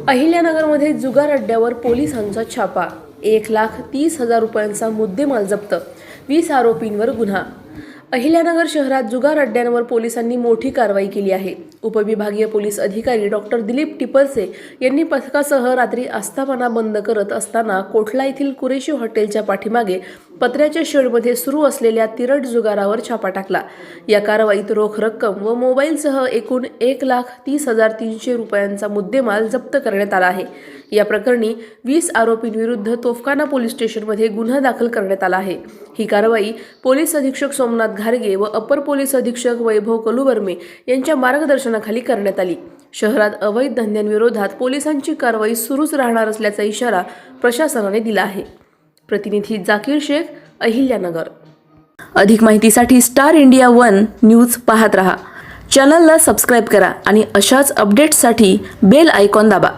अहिल्यानगरमध्ये जुगार अड्ड्यावर पोलिसांचा छापा. 1,30,000 रुपयांचा मुद्देमाल जप्त. 20 आरोपींवर गुन्हा. अहिल्यानगर शहरात जुगार अड्ड्यांवर पोलिसांनी मोठी कारवाई केली आहे. उपविभागीय पोलीस अधिकारी डॉक्टर दिलीप टिपरसे यांनी पथकासह रात्री आस्थापना बंद करत असताना कोठला येथील कुरेशी हॉटेलच्या पाठीमागे पत्र्याच्या शेडमध्ये सुरू असलेल्या तिरट जुगारावर छापा टाकला. या कारवाईत रोख रक्कम व मोबाईलसह एकूण 1,30,300 रुपयांचा मुद्देमाल जप्त करण्यात आला आहे. या प्रकरणी 20 आरोपींविरुद्ध तोफखाना पोलीस स्टेशनमध्ये गुन्हा दाखल करण्यात आला आहे. ही कारवाई पोलीस अधीक्षक सोमनाथ घारगे व अपर पोलीस अधीक्षक वैभव कलुवर्मे यांच्या मार्गदर्शनाखाली करण्यात आली. शहरात अवैध धंद्यांविरोधात पोलिसांची कारवाई सुरूच राहणार असल्याचा इशारा प्रशासनाने दिला आहे. प्रतिनिधी जाकीर शेख, अहिल्यानगर. अधिक माहितीसाठी स्टार इंडिया 1 न्यूज पाहत रहा. चॅनलला सबस्क्राईब करा आणि अशाच अपडेट्ससाठी बेल आयकॉन दाबा.